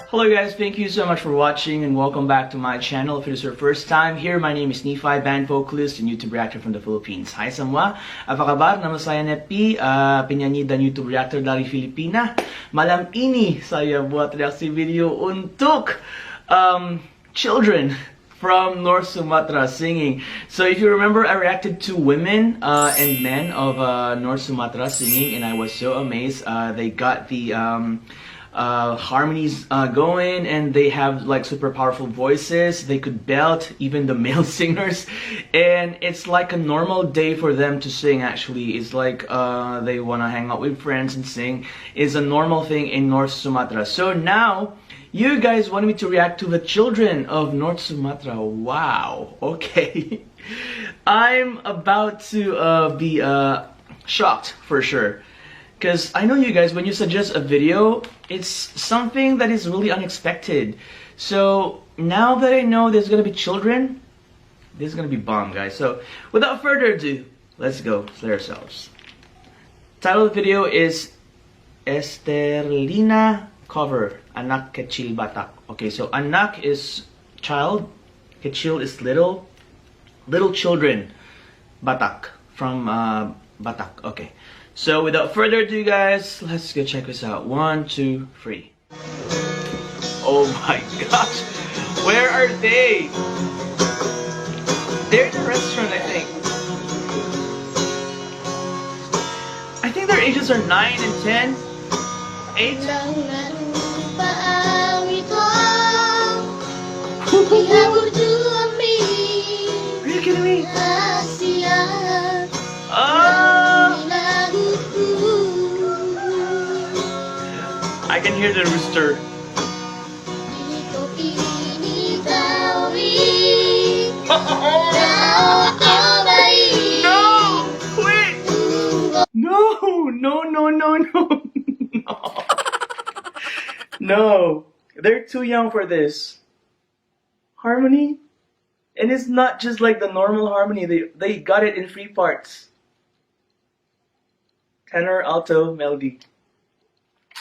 Hello guys, thank you so much for watching and welcome back to my channel. If it is your first time here, my name is Nephi, band vocalist and YouTube reactor from the Philippines. Hai semua, apa kabar? Nama saya Nepi, penyanyi dan YouTube reactor dari Filipina. Malam ini saya buat reaksi video untuk children from North Sumatra singing. So if you remember, I reacted to women and men of North Sumatra singing, and I was so amazed. They got the harmonies going, and they have like super powerful voices. They could belt, even the male singers, and it's like a normal day for them to sing. Actually, it's like they want to hang out with friends and sing. It's a normal thing in North Sumatra. So now you guys wanted me to react to the children of North Sumatra. Wow, okay. I'm about to be shocked for sure. Because I know you guys, when you suggest a video, it's something that is really unexpected. So now that I know there's gonna be children, this is gonna be bomb, guys. So without further ado, let's go play ourselves. Title of the video is ESTERLINA cover, anak kecil batak. Okay, so anak is child, kecil is little, little children, batak from Batak. Okay. So without further ado, guys, let's go check this out. 1, 2, 3. Oh my gosh, where are they? They're in a restaurant, I think. I think their ages are 9 and 10, 8. Are you kidding me? I can hear the rooster. No! Wait! No! No, no, no, no! No! No! They're too young for this. Harmony? And it's not just like the normal harmony. They got it in 3 parts. Tenor, alto, melody.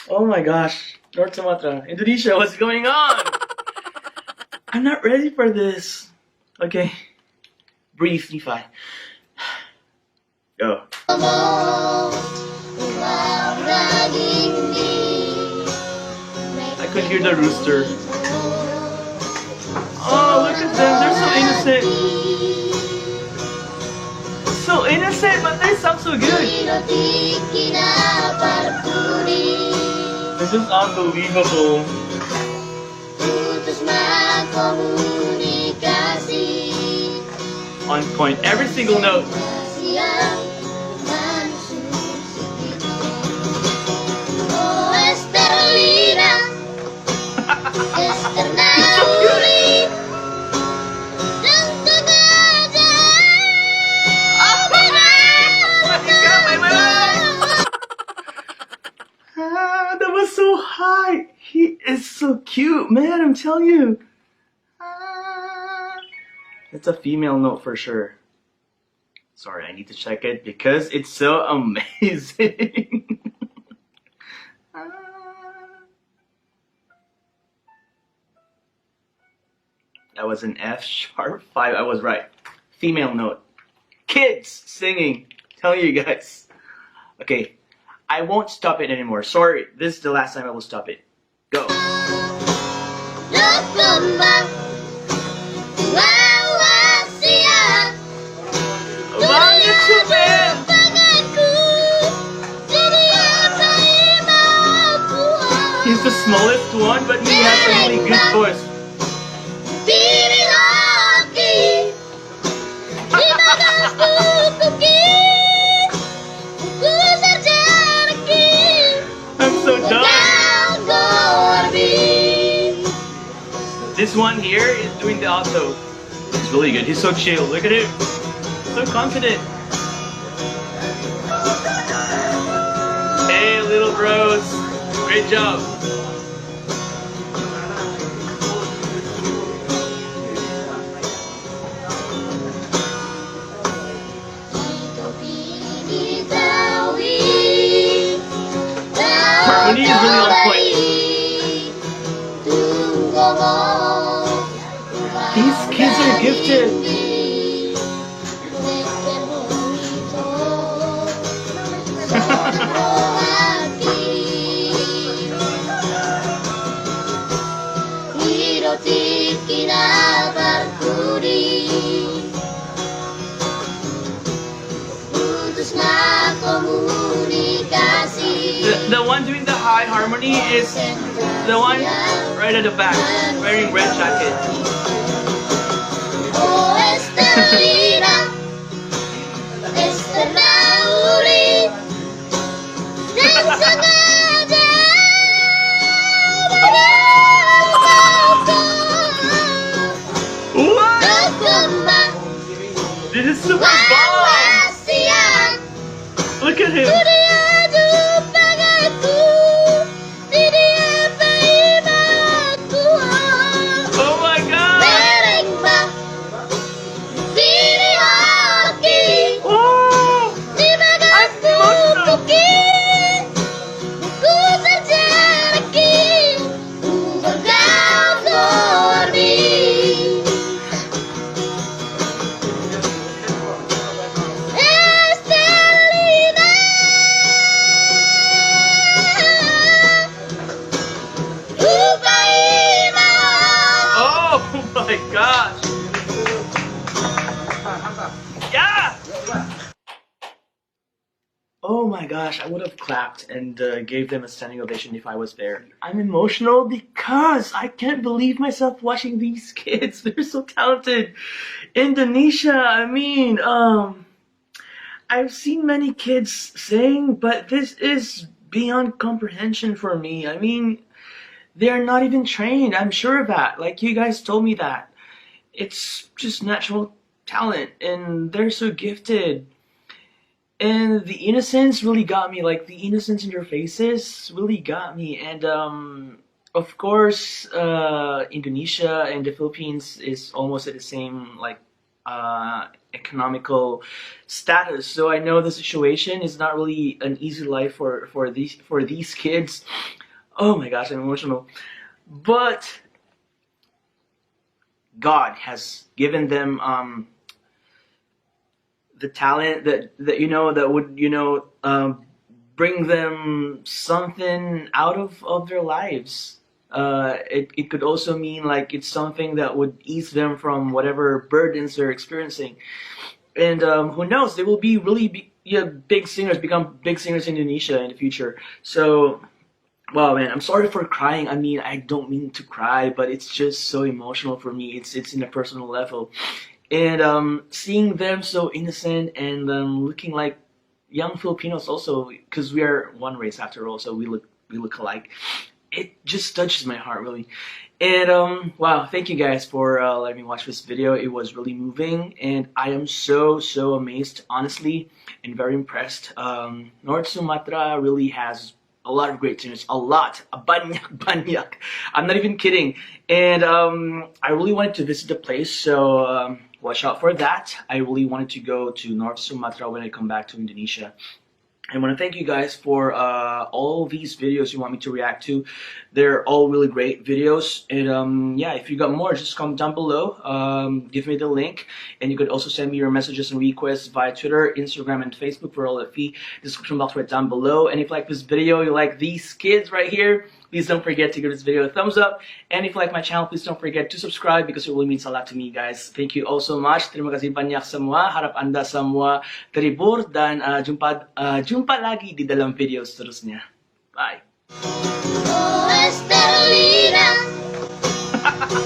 Oh my gosh, North Sumatra, Indonesia, what's going on? I'm not ready for this. Okay, breathe, Nephi. Go. I could hear the rooster. Oh, look at them, they're so innocent. So innocent, but they sound so good. This is unbelievable. On point, every single note. That was so high. He is so cute, man, I'm telling you. It's a female note for sure. Sorry, I need to check it because it's so amazing. That was an F sharp 5. I was right. Female note. Kids singing. Telling you guys. Okay. I won't stop it anymore. Sorry, this is the last time I will stop it. Go. He's the smallest one, but he has a really good voice. This one here is doing the alto. It's really good. He's so chill. Look at him. So confident. Hey, little bros. Great job. Harmony is really on point. kids are gifted. The one doing the high harmony is the one right at the back, wearing red jacket. Oh, Esterlina, Esterlauri, dan sengaja What? berkembang This is super bomb! siang. Look at him! Dia jumpa aku, dia berimaku. Oh my god! Berembang, diri hoki. Oh! Di bagas bukit, ku terjadi, ku bergaul korbi. Estelina, Upaima. Oh my gosh! Yeah! Oh my gosh, I would have clapped and gave them a standing ovation if I was there. I'm emotional because I can't believe myself watching these kids. They're so talented. Indonesia, I mean, I've seen many kids sing, but this is beyond comprehension for me. I mean, they're not even trained. I'm sure of that. Like, you guys told me that. It's just natural talent, and they're so gifted. And the innocence really got me. Like, the innocence in their faces really got me. And of course, Indonesia and the Philippines is almost at the same like economical status. So I know the situation is not really an easy life for these kids. Oh my gosh, I'm emotional. But God has given them the talent that that would bring them something out of their lives. It could also mean like it's something that would ease them from whatever burdens they're experiencing. And who knows, they will be really big singers, become big singers in Indonesia in the future. So, wow, man, I'm sorry for crying. I mean, I don't mean to cry, but it's just so emotional for me. It's in a personal level. And seeing them so innocent and looking like young Filipinos also, because we are one race after all, so we look alike. It just touches my heart really. And wow, thank you guys for letting me watch this video. It was really moving, and I am so amazed, honestly, and very impressed. North Sumatra really has a lot of great singers, a lot, banyak. I'm not even kidding. And I really wanted to visit the place, so watch out for that. I really wanted to go to North Sumatra when I come back to Indonesia. I want to thank you guys for all these videos you want me to react to. They're all really great videos. And yeah, if you got more, just comment down below. Give me the link. And you could also send me your messages and requests via Twitter, Instagram, and Facebook for all at the description box right down below. And if you like this video, you like these kids right here, please don't forget to give this video a thumbs up. And if you like my channel, please don't forget to subscribe because it really means a lot to me, guys. Thank you all so much. Terima kasih banyak semua. Harap Anda semua terhibur dan jumpa lagi di dalam video seterusnya. Bye. Oh, Esterlina,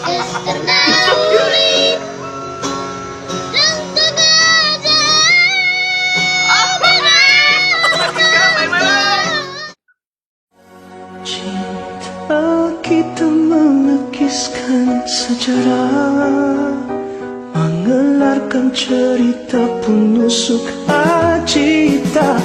Esterlauri, dan sengaja Cinta kita melukiskan sejarah, mengelarkan cerita penuh sukacita.